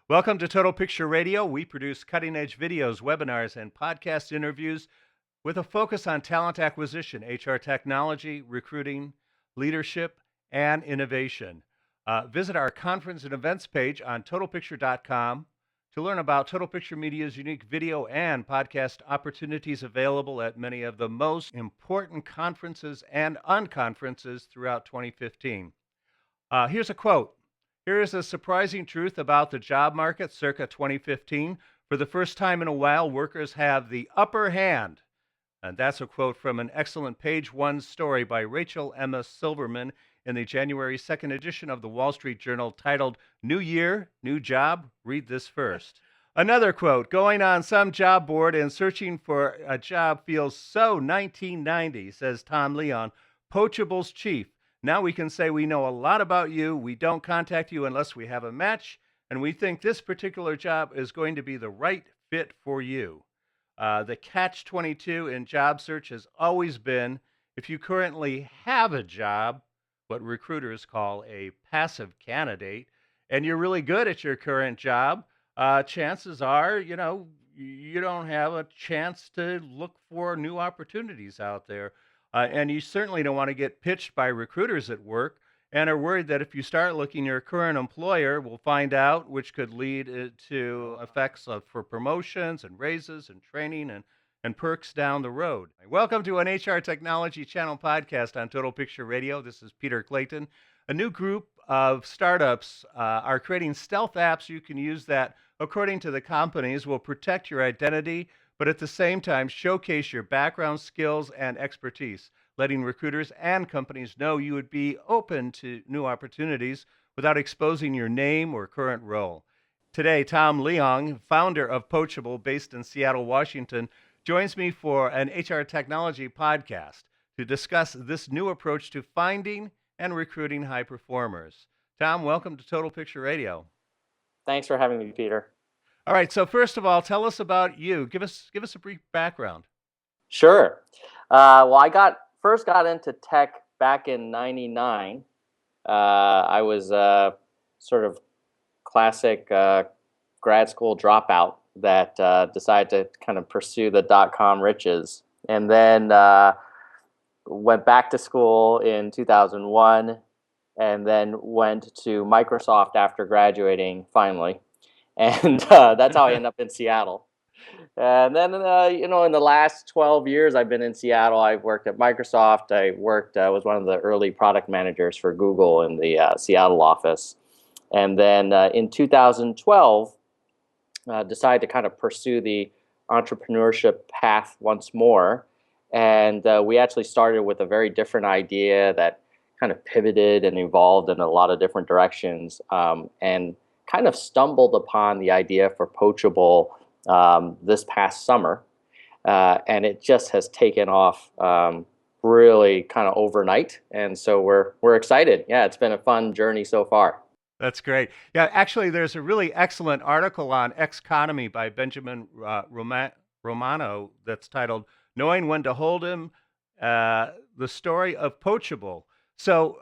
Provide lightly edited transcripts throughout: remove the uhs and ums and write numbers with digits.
Welcome to Total Picture Radio. We produce cutting-edge videos, webinars, and podcast interviews with a focus on talent acquisition, HR technology, recruiting, leadership, and innovation. Visit our conference and events page on totalpicture.com to learn about Total Picture Media's unique video and podcast opportunities available at many of the most important conferences and unconferences throughout 2015. Here's a quote. Here is a surprising truth about the job market circa 2015. For the first time in a while, workers have the upper hand. And that's a quote from an excellent page one story by Rachel Emma Silverman in the January 2nd edition of the Wall Street Journal titled New Year, New Job. Read this first. Another quote, going on some job board and searching for a job feels so 1990, says Tom Leung, Poachable's chief. Now we can say we know a lot about you. We don't contact you unless we have a match, and we think this particular job is going to be the right fit for you. The catch-22 in job search has always been, if you currently have a job, what recruiters call a passive candidate, and you're really good at your current job, chances are, you don't have a chance to look for new opportunities out there. And you certainly don't want to get pitched by recruiters at work and are worried that if you start looking, your current employer will find out, which could lead to effects for promotions and raises and training and perks down the road. Welcome to an HR Technology Channel podcast on Total Picture Radio. This is Peter Clayton. A new group of startups are creating stealth apps you can use that, according to the companies, will protect your identity, but at the same time showcase your background, skills, and expertise, letting recruiters and companies know you would be open to new opportunities without exposing your name or current role. Today, Tom Leung, founder of Poachable, based in Seattle, Washington, joins me for an HR technology podcast to discuss this new approach to finding and recruiting high performers. Tom, welcome to Total Picture Radio. Thanks for having me, Peter. All right, so first of all, tell us about you. Give us a brief background. Sure. Well, I first got into tech back in '99. I was sort of classic grad school dropout that decided to kind of pursue the dot-com riches, and then went back to school in 2001, and then went to Microsoft after graduating finally. And that's how I ended up in Seattle. And then, in the last 12 years, I've been in Seattle. I've worked at Microsoft. I was one of the early product managers for Google in the Seattle office. And then in 2012, decided to kind of pursue the entrepreneurship path once more. And we actually started with a very different idea that kind of pivoted and evolved in a lot of different directions. And kind of stumbled upon the idea for Poachable this past summer, and it just has taken off really kind of overnight, and so we're excited. Yeah, it's been a fun journey so far. That's great. Yeah, actually, there's a really excellent article on Xconomy by Benjamin Romano that's titled "Knowing When to Hold Him: The Story of Poachable." So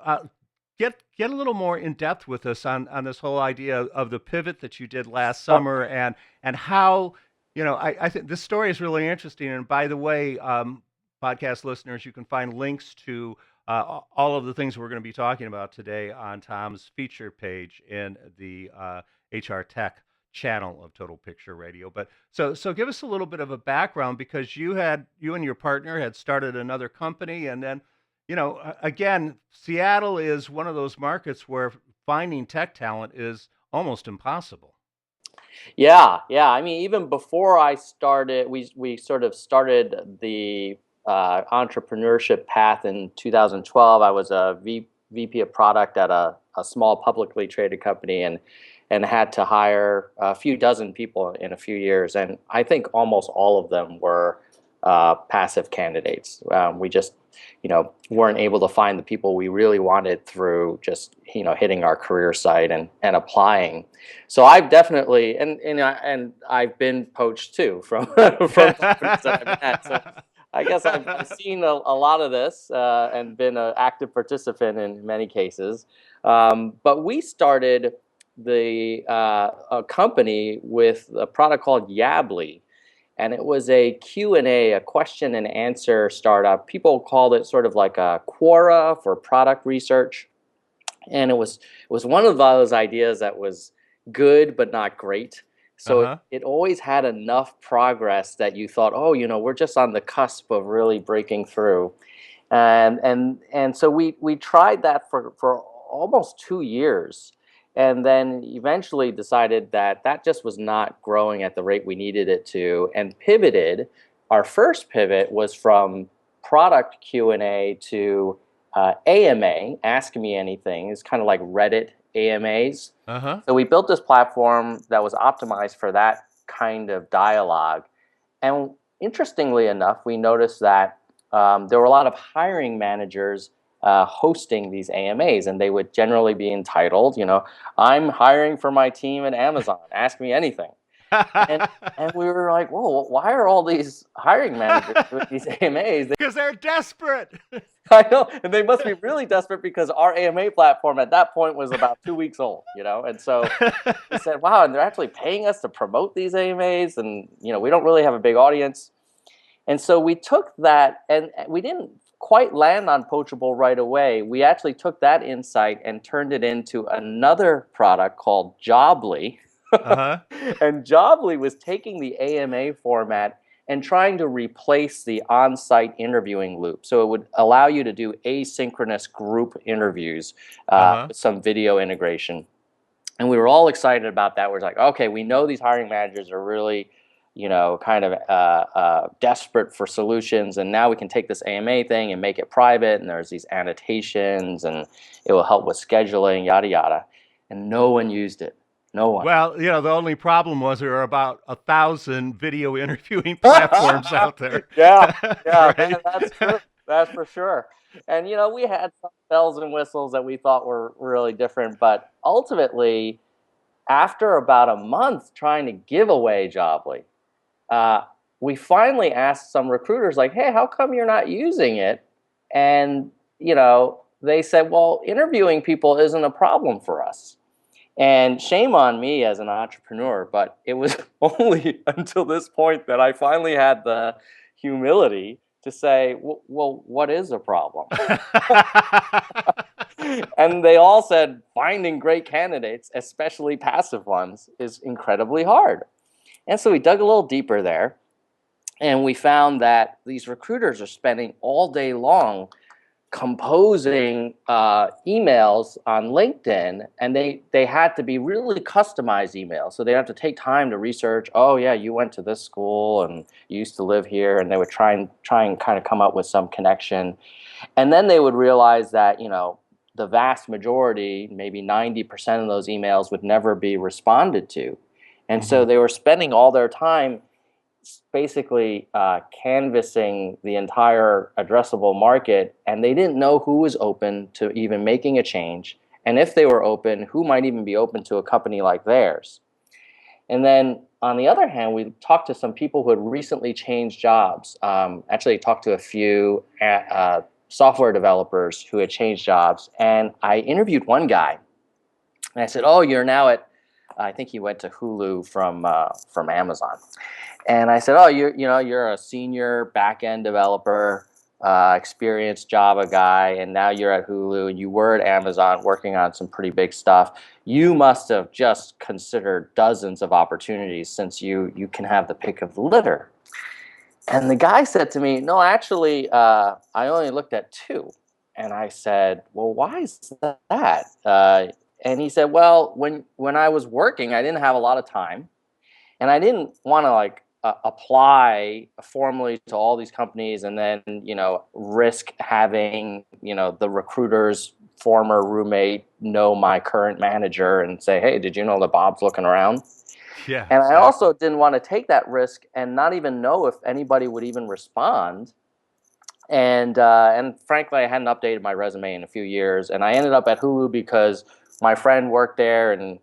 Get a little more in depth with us on this whole idea of the pivot that you did last summer and how, I think this story is really interesting. And by the way, podcast listeners, you can find links to all of the things we're going to be talking about today on Tom's feature page in the HR Tech channel of Total Picture Radio. But so give us a little bit of a background, because you and your partner had started another company, and then again, Seattle is one of those markets where finding tech talent is almost impossible. Yeah. I mean, even before I started, we sort of started the entrepreneurship path in 2012. I was a VP of product at a small publicly traded company, and had to hire a few dozen people in a few years. And I think almost all of them were passive candidates. We just weren't able to find the people we really wanted through just hitting our career site and applying. So I've definitely and I've been poached too from companies that I've had. So I guess I've seen a lot of this and been an active participant in many cases. But we started a company with a product called Yably, and it was a Q&A, a question and answer startup. People called it sort of like a Quora for product research, and it was one of those ideas that was good but not great. So Uh-huh. it always had enough progress that you thought, oh, we're just on the cusp of really breaking through. And so we tried that for almost 2 years, and then eventually decided that that just was not growing at the rate we needed it to, and pivoted. Our first pivot was from product Q&A to AMA, Ask Me Anything. It's kind of like Reddit AMAs. Uh-huh. So we built this platform that was optimized for that kind of dialogue. And interestingly enough, we noticed that there were a lot of hiring managers hosting these AMAs, and they would generally be entitled, I'm hiring for my team at Amazon. Ask me anything. And and we were like, whoa, why are all these hiring managers doing these AMAs? Because they're desperate. I know, and they must be really desperate because our AMA platform at that point was about 2 weeks old, and so we said, wow, and they're actually paying us to promote these AMAs, and we don't really have a big audience. And so we took that, and we didn't quite land on Poachable right away. We actually took that insight and turned it into another product called Jobly. Uh-huh. And Jobly was taking the AMA format and trying to replace the on-site interviewing loop. So it would allow you to do asynchronous group interviews Uh-huh. with some video integration. And we were all excited about that. We're like, okay, we know these hiring managers are really, kind of desperate for solutions. And now we can take this AMA thing and make it private. And there's these annotations, and it will help with scheduling, yada, yada. And no one used it. No one. Well, the only problem was there are about 1,000 video interviewing platforms out there. Yeah, yeah, Right? that's true. That's for sure. And we had some bells and whistles that we thought were really different, but ultimately, after about a month trying to give away Jobly, we finally asked some recruiters, like, "Hey, how come you're not using it?" And they said, "Well, interviewing people isn't a problem for us." And shame on me as an entrepreneur, but it was only until this point that I finally had the humility to say, well, what is a problem? And they all said, finding great candidates, especially passive ones, is incredibly hard. And so we dug a little deeper there, and we found that these recruiters are spending all day long composing emails on LinkedIn, and they had to be really customized emails. So they have to take time to research. Oh yeah, you went to this school and you used to live here, and they would try and kind of come up with some connection. And then they would realize that the vast majority, maybe 90% of those emails would never be responded to, and so they were spending all their time basically canvassing the entire addressable market, and they didn't know who was open to even making a change, and if they were open, who might even be open to a company like theirs. And then on the other hand, we talked to some people who had recently changed jobs. Actually talked to a few software developers who had changed jobs, and I interviewed one guy, and I said, oh, you're now at, I think he went to Hulu from Amazon. And I said, oh, you're a senior back-end developer, experienced Java guy, and now you're at Hulu, and you were at Amazon working on some pretty big stuff. You must have just considered dozens of opportunities, since you can have the pick of the litter. And the guy said to me, no, actually, I only looked at two. And I said, well, why is that? And he said, well, when I was working, I didn't have a lot of time, and I didn't want to apply formally to all these companies and then risk having the recruiter's former roommate know my current manager and say, hey, did you know that Bob's looking around? Yeah, And exactly. I also didn't want to take that risk and not even know if anybody would even respond. And frankly, I hadn't updated my resume in a few years, and I ended up at Hulu because my friend worked there, and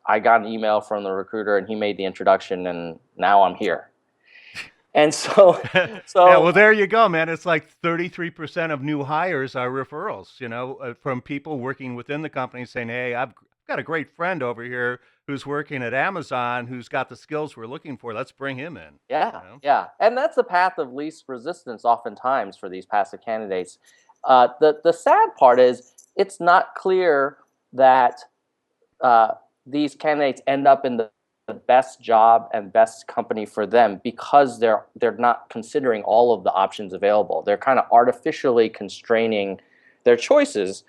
I got an email from the recruiter, and he made the introduction, and now I'm here. And so, Yeah, well, there you go, man. It's like 33% of new hires are referrals, from people working within the company saying, hey, got a great friend over here who's working at Amazon who's got the skills we're looking for. Let's bring him in. You Yeah, know? yeah, and that's the path of least resistance oftentimes for these passive candidates. The sad part is it's not clear that uh, these candidates end up in the best job and best company for them because they're not considering all of the options available. They're kind of artificially constraining their choices,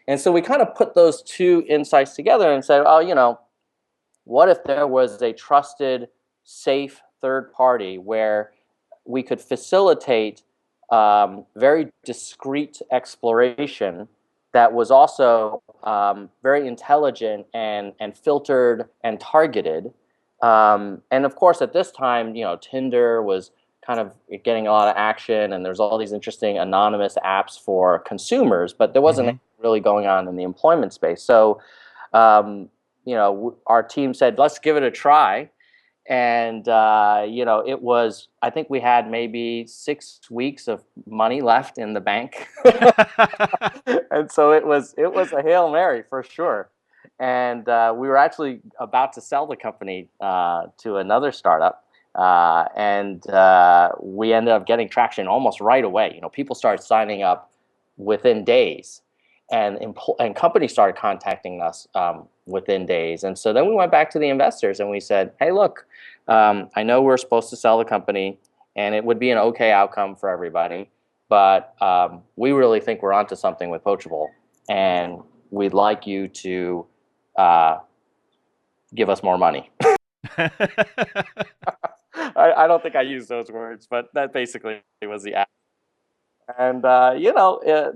and so we kind of put those two insights together and said, oh, what if there was a trusted, safe third party where we could facilitate very discrete exploration that was also very intelligent and filtered and targeted. And of course, at this time, Tinder was kind of getting a lot of action, and there's all these interesting anonymous apps for consumers, but there wasn't Hmm. anything really going on in the employment space. So, our team said, let's give it a try. And it was, I think we had maybe 6 weeks of money left in the bank. And so it was a Hail Mary for sure. And we were actually about to sell the company to another startup. And we ended up getting traction almost right away. People started signing up within days, and companies started contacting us within days. And so then we went back to the investors and we said, hey, look, I know we're supposed to sell the company and it would be an okay outcome for everybody, but we really think we're onto something with Poachable, and we'd like you to uh, give us more money. I don't think I used those words, but that basically was the ask. And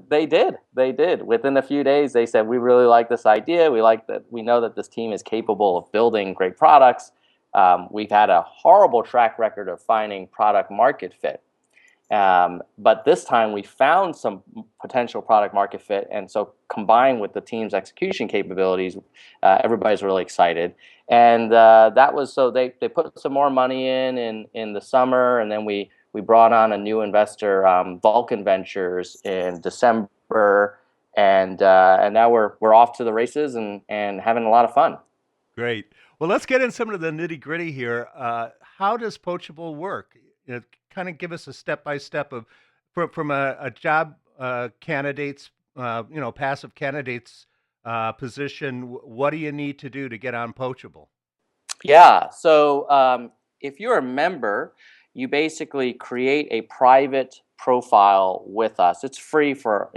they did. They did. Within a few days, they said, "We really like this idea. We like that. We know that this team is capable of building great products. We've had a horrible track record of finding product market fit, but this time we found some potential product market fit, and so combined with the team's execution capabilities, everybody's really excited. And that was so they put some more money in the summer, and then we brought on a new investor, Vulcan Ventures, in December, and now we're off to the races and having a lot of fun. Great. Well, let's get in some of the nitty gritty here. How does Poachable work? Kind of give us a step by step of from a job candidate's, passive candidate's position. What do you need to do to get on Poachable? Yeah. So if you're a member, you basically create a private profile with us. It's free for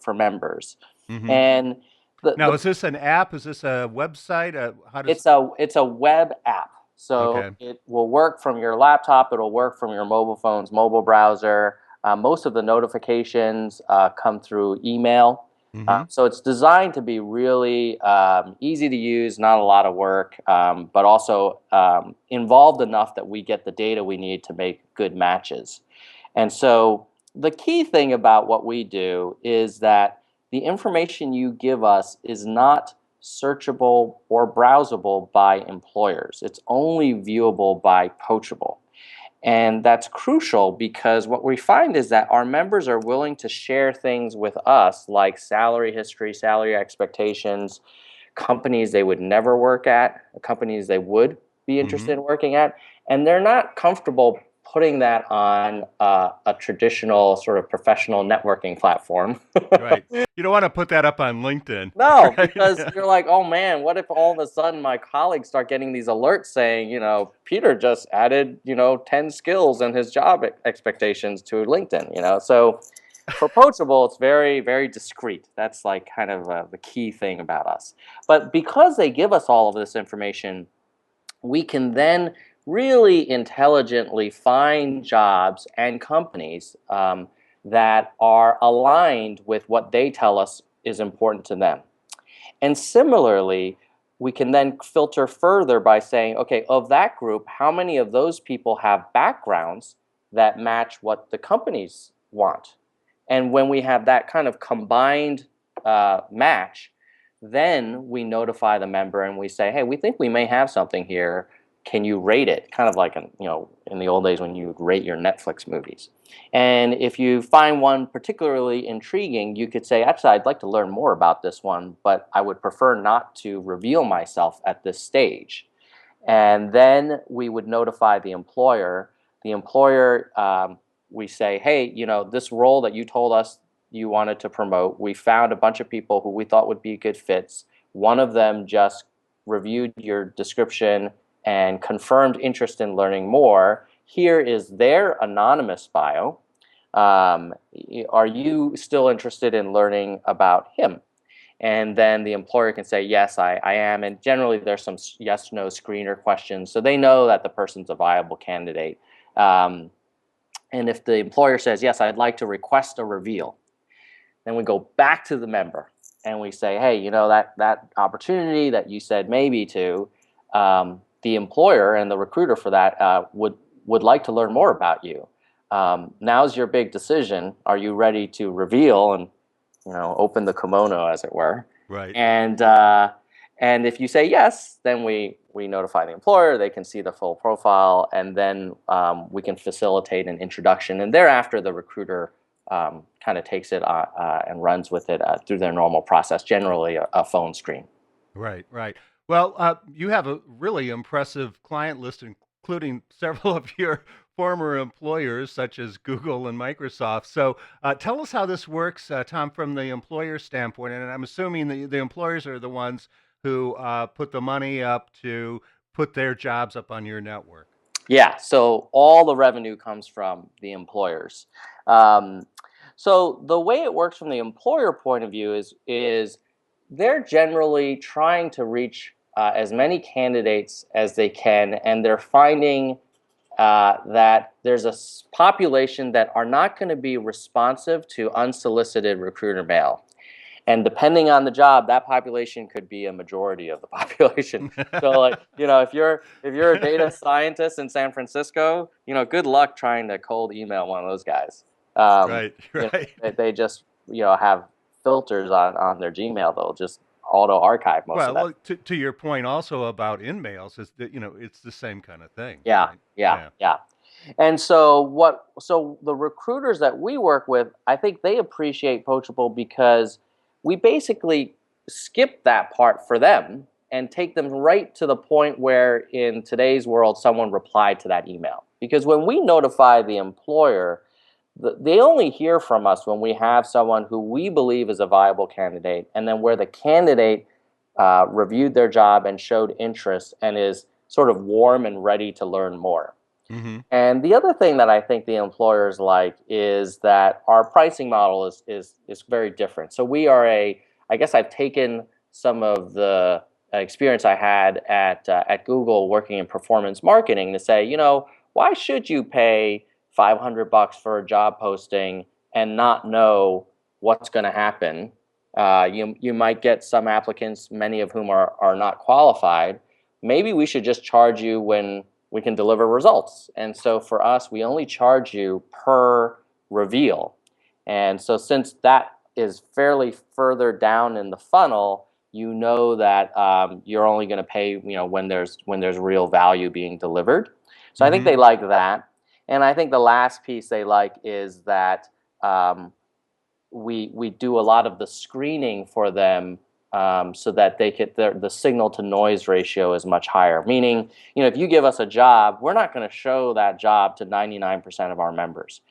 members, Hmm. and Now, the is this an app? Is this a website? How does? it's a web app. So Okay. it will work from your laptop. It'll work from your mobile phone's mobile browser. Most of the notifications come through email. Hmm. So it's designed to be really easy to use, not a lot of work, but also involved enough that we get the data we need to make good matches. And so the key thing about what we do is that the information you give us is not searchable or browsable by employers. It's only viewable by Poachable. And that's crucial because what we find is that our members are willing to share things with us like salary history, salary expectations, companies they would never work at, companies they would be interested Hmm. in working at, and they're not comfortable putting that on a traditional sort of professional networking platform. Right. You don't want to put that up on LinkedIn, No, right? because you're like, oh man, what if all of a sudden my colleagues start getting these alerts saying, Peter just added, 10 skills and his job expectations to LinkedIn. So for Poachable, it's very, very discreet. That's like kind of the key thing about us. But because they give us all of this information, we can then really intelligently find jobs and companies that are aligned with what they tell us is important to them. And similarly, we can then filter further by saying, okay, of that group, how many of those people have backgrounds that match what the companies want? And when we have that kind of combined match, then we notify the member and we say, hey, we think we may have something here. can you rate it? Kind of like in the old days when you would rate your Netflix movies. And if you find one particularly intriguing, you could say, actually, I'd like to learn more about this one, but I would prefer not to reveal myself at this stage. And then we would notify the employer. The employer, we say, hey, this role that you told us you wanted to promote, we found a bunch of people who we thought would be good fits. One of them just reviewed your description and confirmed interest in learning more. Here is their anonymous bio. Are you still interested in learning about him? And then the employer can say, yes, I am. And generally, there's some yes/no screener questions. So they know that the person's a viable candidate. And if the employer says, yes, I'd like to request a reveal, then we go back to the member and we say, hey, that opportunity that you said maybe to, the employer and the recruiter for that would like to learn more about you. Now's your big decision. Are you ready to reveal and open the kimono, as it were? Right. And if you say yes, then we notify the employer. They can see the full profile, and then we can facilitate an introduction. And thereafter, the recruiter kind of takes it and runs with it through their normal process, generally a phone screen. Right, right. Well, you have a really impressive client list, including several of your former employers, such as Google and Microsoft. So, tell us how this works, Tom, from the employer standpoint. And I'm assuming the employers are the ones who put the money up to put their jobs up on your network. Yeah, so all the revenue comes from the employers. Um, so the way it works from the employer point of view is they're generally trying to reach as many candidates as they can, and they're finding that there's a population that are not going to be responsive to unsolicited recruiter mail. And depending on the job, that population could be a majority of the population. So, like, if you're a data scientist in San Francisco, good luck trying to cold email one of those guys. Right, right. They just have filters on their Gmail. They'll just auto archive most of that. Well, to your point also about in-mails is that, it's the same kind of thing, Yeah, right? yeah, Yeah. yeah. And so the recruiters that we work with, I think they appreciate Poachable because we basically skip that part for them and take them right to the point where in today's world someone replied to that email. Because when we notify the employer, they only hear from us when we have someone who we believe is a viable candidate, and then where the candidate reviewed their job and showed interest and is sort of warm and ready to learn more. Mm-hmm. And the other thing that I think the employers like is that our pricing model is very different. So I guess I've taken some of the experience I had at Google working in performance marketing to say, why should you pay $500 for a job posting and not know what's going to happen? You might get some applicants, many of whom are not qualified. Maybe we should just charge you when we can deliver results. And so for us, we only charge you per reveal. And so since that is fairly further down in the funnel, that you're only going to pay when there's real value being delivered. So I think they like that. And I think the last piece they like is that we do a lot of the screening for them so that the signal to noise ratio is much higher. Meaning, if you give us a job, we're not going to show that job to 99% of our members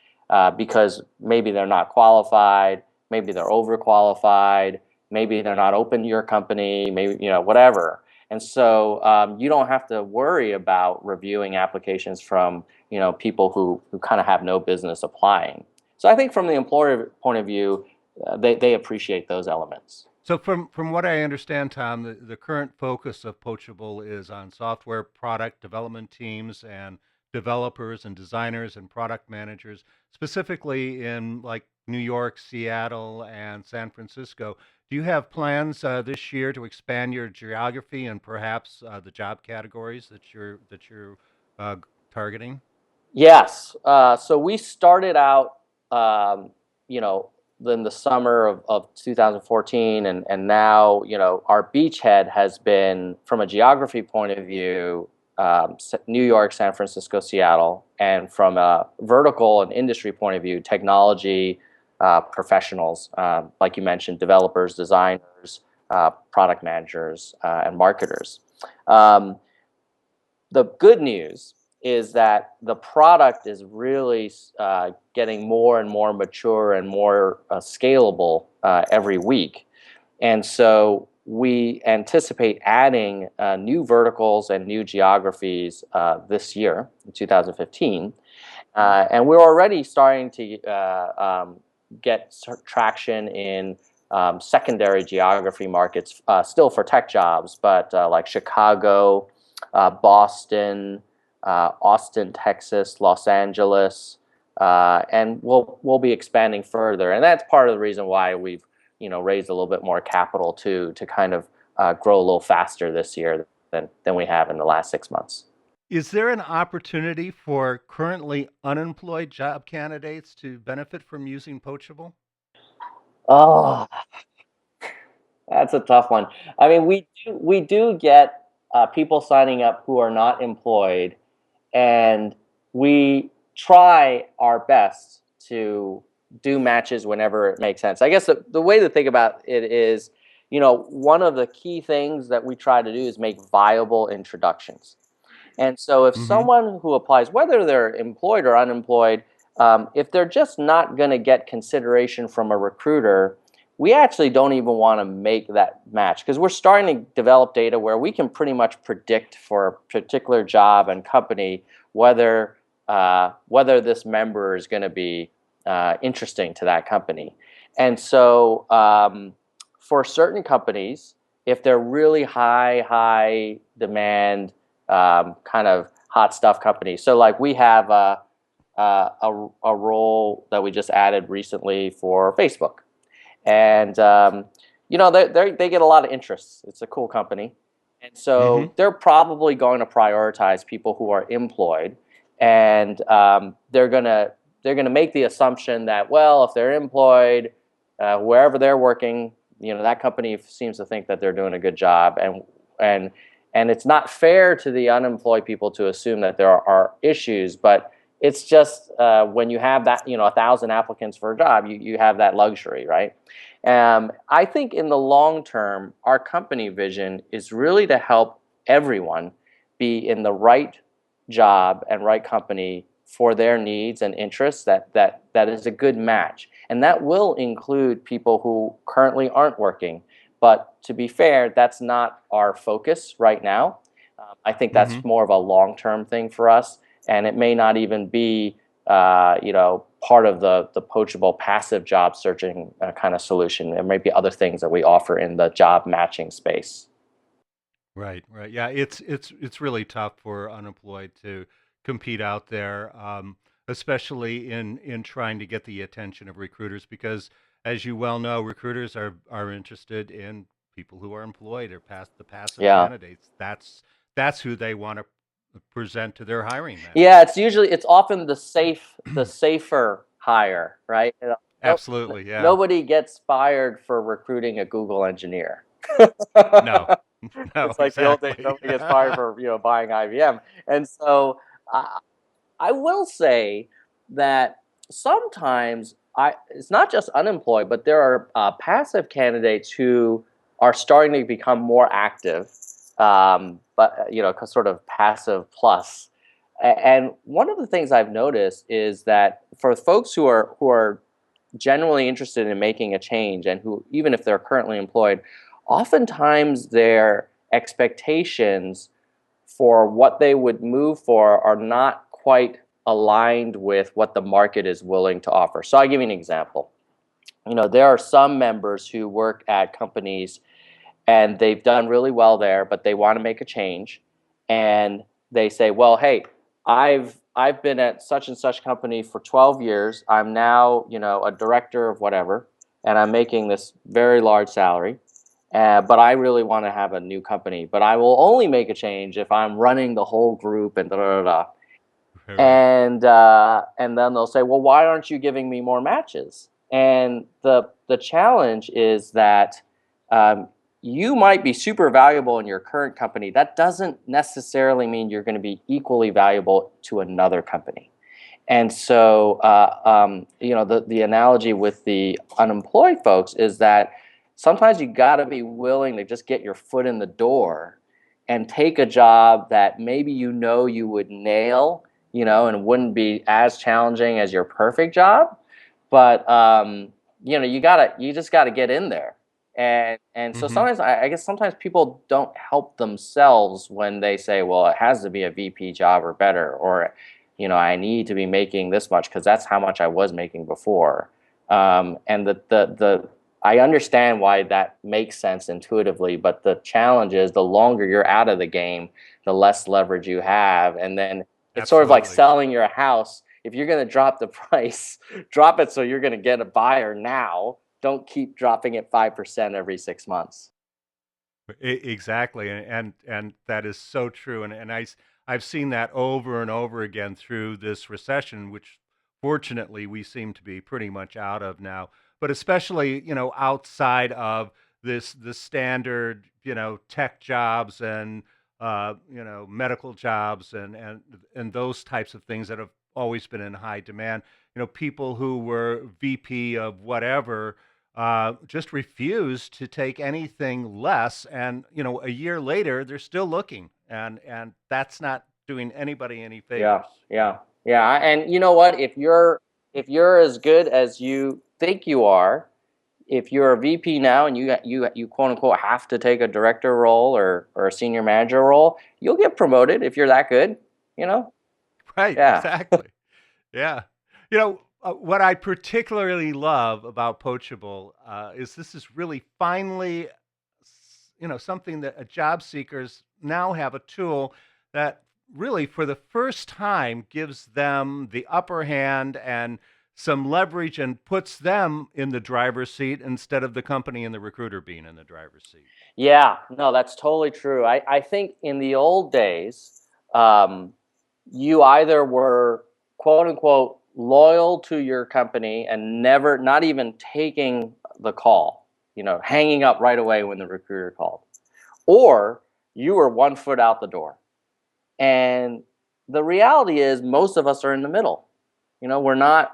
because maybe they're not qualified, maybe they're overqualified, maybe they're not open to your company, maybe whatever. And so you don't have to worry about reviewing applications from people who kind of have no business applying. So I think from the employer point of view, they appreciate those elements. So from what I understand, Tom, the current focus of Poachable is on software product development teams and developers and designers and product managers, specifically in like New York, Seattle, and San Francisco. Do you have plans this year to expand your geography and perhaps the job categories that you're uh, targeting? Yes. So we started out, you know, in the summer of 2014, and now, our beachhead has been, from a geography point of view, New York, San Francisco, Seattle, and from a vertical and industry point of view, technology professionals, like you mentioned, developers, designers, product managers, and marketers. Um, the good news is that the product is really getting more and more mature and more scalable every week. And so we anticipate adding new verticals and new geographies this year, in 2015. And we're already starting to get traction in secondary geography markets, still for tech jobs, but like Chicago, Boston, Austin, Texas, Los Angeles, and we'll be expanding further. And that's part of the reason why we've raised a little bit more capital to kind of grow a little faster this year than we have in the last 6 months. Is there an opportunity for currently unemployed job candidates to benefit from using Poachable? Oh, that's a tough one. I mean, we do get people signing up who are not employed, and we try our best to do matches whenever it makes sense. I guess the way to think about it is, one of the key things that we try to do is make viable introductions. And so if Mm-hmm. someone who applies, whether they're employed or unemployed, if they're just not going to get consideration from a recruiter, we actually don't even want to make that match, because we're starting to develop data where we can pretty much predict for a particular job and company whether this member is going to be interesting to that company. And so for certain companies, if they're really high demand, kind of hot stuff companies. So like we have a role that we just added recently for Facebook. And they get a lot of interest. It's a cool company. And Mm-hmm. so they're probably going to prioritize people who are employed. And they're gonna make the assumption that, well, if they're employed, wherever they're working, that company seems to think that they're doing a good job. And it's not fair to the unemployed people to assume that there are issues, but it's just when you have that, 1,000 applicants for a job, you have that luxury, right? I think in the long term, our company vision is really to help everyone be in the right job and right company for their needs and interests that is a good match. And that will include people who currently aren't working. But to be fair, that's not our focus right now. I think that's Mm-hmm. more of a long-term thing for us, and it may not even be, part of the poachable passive job searching kind of solution. There might be other things that we offer in the job matching space. Right, right. Yeah, it's really tough for unemployed to compete out there, especially in trying to get the attention of recruiters, because, as you well know, recruiters are interested in people who are employed or the passive Yeah. candidates. That's who they want to present to their hiring Yeah, managers. it's often the safer hire, right? Absolutely, yeah. Nobody gets fired for recruiting a Google engineer. No, no, It's like the old days, exactly. nobody gets fired for buying IBM. And so I will say that sometimes it's not just unemployed, but there are passive candidates who are starting to become more active, but sort of passive plus. And one of the things I've noticed is that for folks who are genuinely interested in making a change, and who, even if they're currently employed, oftentimes their expectations for what they would move for are not quite aligned with what the market is willing to offer. So I'll give you an example. There are some members who work at companies and they've done really well there, but they want to make a change, and they say, well, hey, I've been at such and such company for 12 years. I'm now, a director of whatever, and I'm making this very large salary. But I really want to have a new company. But I will only make a change if I'm running the whole group and da da da. Da. Right. And then they'll say, well, why aren't you giving me more matches? And the challenge is that you might be super valuable in your current company. That doesn't necessarily mean you're going to be equally valuable to another company. And so, the analogy with the unemployed folks is that sometimes you got to be willing to just get your foot in the door and take a job that maybe you would nail, and wouldn't be as challenging as your perfect job, but you just gotta get in there. And so Hmm. sometimes I guess sometimes people don't help themselves when they say, well, it has to be a VP job or better, or I need to be making this much because that's how much I was making before. And the I understand why that makes sense intuitively, but the challenge is the longer you're out of the game, the less leverage you have. And then it's sort of like Absolutely. selling your house. If you're going to drop the price, drop it so you're going to get a buyer now. Don't keep dropping it 5% every 6 months. Exactly, and that is so true. And I've seen that over and over again through this recession, which fortunately we seem to be pretty much out of now. But especially, outside of the standard, tech jobs and medical jobs and those types of things that have always been in high demand. People who were VP of whatever just refused to take anything less. And a year later, they're still looking, and that's not doing anybody any Yeah, favors. yeah, yeah. And you know what? If you're as good as you think you are, if you're a VP now and you quote unquote have to take a director role or a senior manager role, you'll get promoted if you're that good. You know? Right? Yeah. Exactly. Yeah. What I particularly love about Poachable is this is really finally, something that job seekers now have a tool that really, for the first time, gives them the upper hand and some leverage and puts them in the driver's seat instead of the company and the recruiter being in the driver's seat. Yeah, no, that's totally true. I think in the old days, um, you either were quote unquote loyal to your company and never, not even taking the call, hanging up right away when the recruiter called, or you were 1 foot out the door. And the reality is, most of us are in the middle. We're not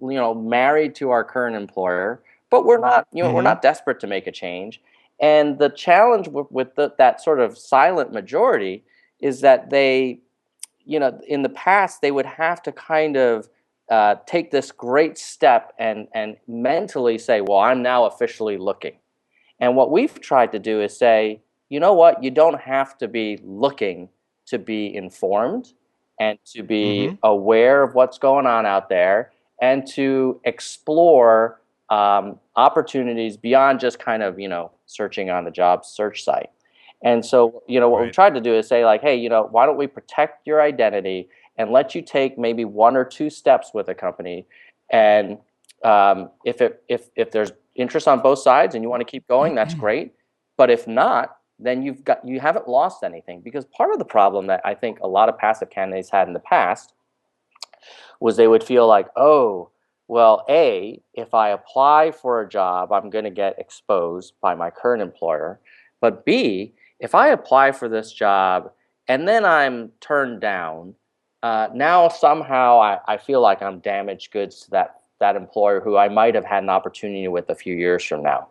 married to our current employer, but we're Hmm. not desperate to make a change. And the challenge with that sort of silent majority is that they, in the past, they would have to kind of take this great step and mentally say, well, I'm now officially looking. And what we've tried to do is say, you know what, you don't have to be looking to be informed and to be Hmm. aware of what's going on out there and to explore opportunities beyond just kind of, searching on the job search site. And so, what we've Right. tried to do is say, like, hey, why don't we protect your identity and let you take maybe one or two steps with a company, and if there's interest on both sides and you want to keep going, that's great. But if not, then you haven't lost anything, because part of the problem that I think a lot of passive candidates had in the past was they would feel like, oh, well, A, if I apply for a job, I'm going to get exposed by my current employer. But B, if I apply for this job and then I'm turned down, now somehow I feel like I'm damaged goods to that employer who I might have had an opportunity with a few years from now.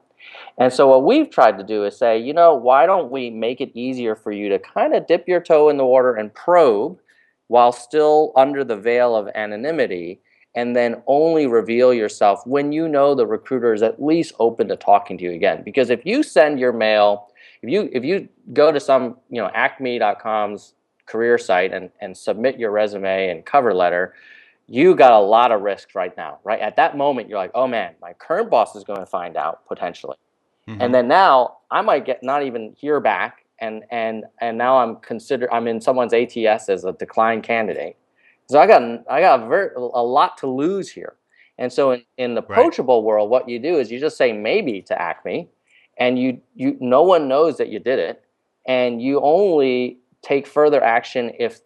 And so what we've tried to do is say, why don't we make it easier for you to kind of dip your toe in the water and probe while still under the veil of anonymity, and then only reveal yourself when the recruiter is at least open to talking to you again. Because if you send your mail, if you go to some, acme.com's career site and submit your resume and cover letter, you got a lot of risks right now, right? At that moment, you're like, oh man, my current boss is going to find out potentially. And Hmm. then now I might get not even hear back, and now I'm in someone's ATS as a declined candidate. So I got a lot to lose here. And so in the Right. poachable world, what you do is you just say maybe to Acme, and no one knows that you did it, and you only take further action if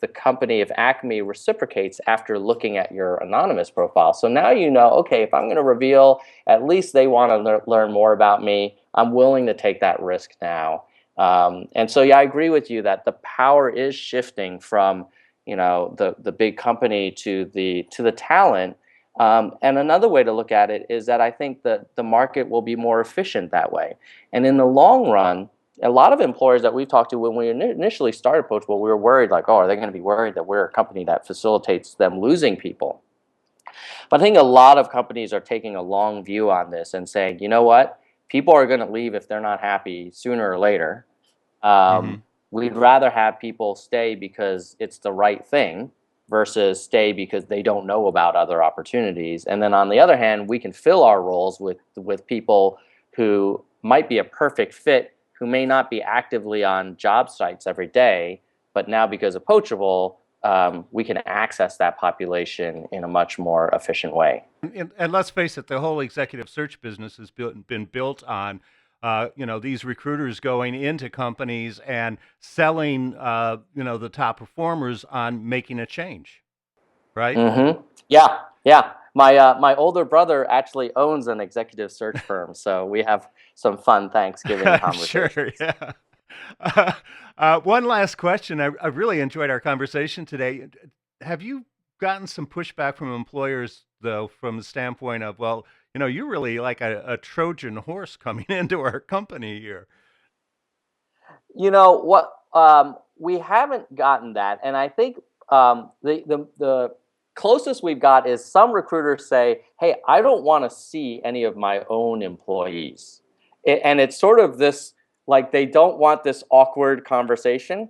Acme reciprocates after looking at your anonymous profile. So now okay, if I'm going to reveal, at least they want to learn more about me. I'm willing to take that risk now. And so, yeah, I agree with you that the power is shifting from, the big company to the talent. And another way to look at it is that I think that the market will be more efficient that way. And in the long run, a lot of employers that we've talked to, when we initially started Poachable, we were worried, like, oh, are they going to be worried that we're a company that facilitates them losing people? But I think a lot of companies are taking a long view on this and saying, you know what? People are going to leave if they're not happy sooner or later. Hmm. We'd rather have people stay because it's the right thing versus stay because they don't know about other opportunities. And then on the other hand, we can fill our roles with people who might be a perfect fit, who may not be actively on job sites every day, but now because of Poachable, we can access that population in a much more efficient way. And let's face it, the whole executive search business has been built on, these recruiters going into companies and selling, the top performers on making a change, right? Yeah, yeah. My older brother actually owns an executive search firm, so we have some fun Thanksgiving Sure, conversations. yeah. One last question. I really enjoyed our conversation today. Have you gotten some pushback from employers, though, from the standpoint of, well, you're really like a Trojan horse coming into our company here? You know what? We haven't gotten that, and I think the closest we've got is some recruiters say, "Hey, I don't want to see any of my own employees," and it's sort of this, like, they don't want this awkward conversation,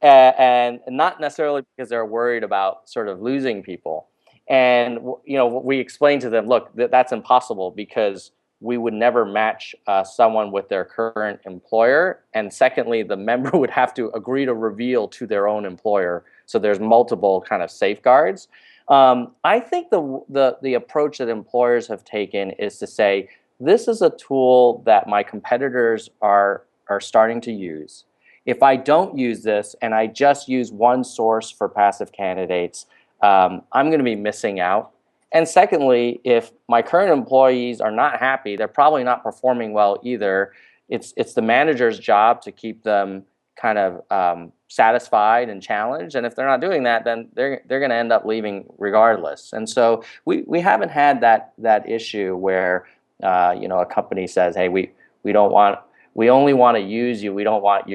and not necessarily because they're worried about sort of losing people. And we explain to them, look, that's impossible because we would never match someone with their current employer. And secondly, the member would have to agree to reveal to their own employer. So there's multiple kind of safeguards. I think the approach that employers have taken is to say, this is a tool that my competitors are starting to use. If I don't use this and I just use one source for passive candidates, I'm going to be missing out. And secondly, if my current employees are not happy, they're probably not performing well either. It's the manager's job to keep them kind of satisfied and challenged. And if they're not doing that, then they're going to end up leaving regardless. And so we haven't had that issue where a company says, hey, we don't want. We only want to use you. We don't want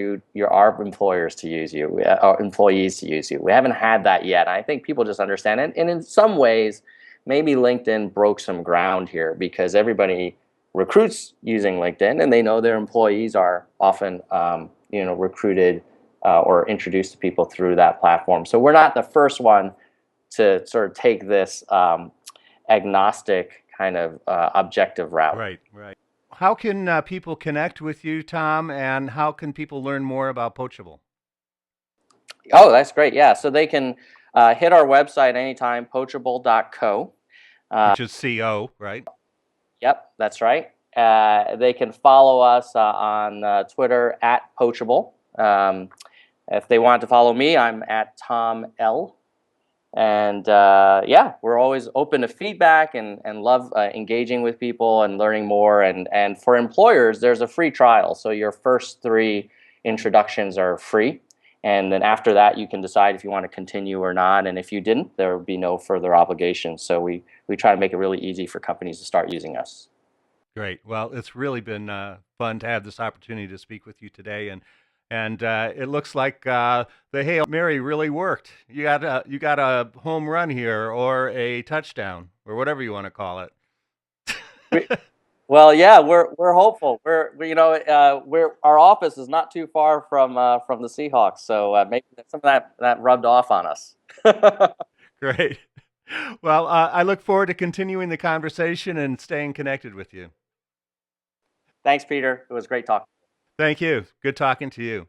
our employers to use you, our employees to use you. We haven't had that yet. I think people just understand it. And in some ways, maybe LinkedIn broke some ground here because everybody recruits using LinkedIn, and they know their employees are often, recruited or introduced to people through that platform. So we're not the first one to sort of take this agnostic kind of objective route. Right, right. How can people connect with you, Tom, and how can people learn more about Poachable? Oh, that's great. Yeah. So they can hit our website anytime, poachable.co. Which is CO, right? Yep, that's right. They can follow us on Twitter at Poachable. If they want to follow me, I'm at Tom L. And yeah, we're always open to feedback and love engaging with people and learning more. And for employers, there's a free trial. So your first 3 introductions are free. And then after that, you can decide if you want to continue or not. And if you didn't, there would be no further obligation. So we try to make it really easy for companies to start using us. Great. Well, it's really been fun to have this opportunity to speak with you today, and it looks like the Hail Mary really worked. You got a home run here, or a touchdown, or whatever you want to call it. We, well, yeah, we're hopeful. We're our office is not too far from the Seahawks, so maybe some of that rubbed off on us. Great. Well, I look forward to continuing the conversation and staying connected with you. Thanks, Peter. It was great talking. Thank you. Good talking to you.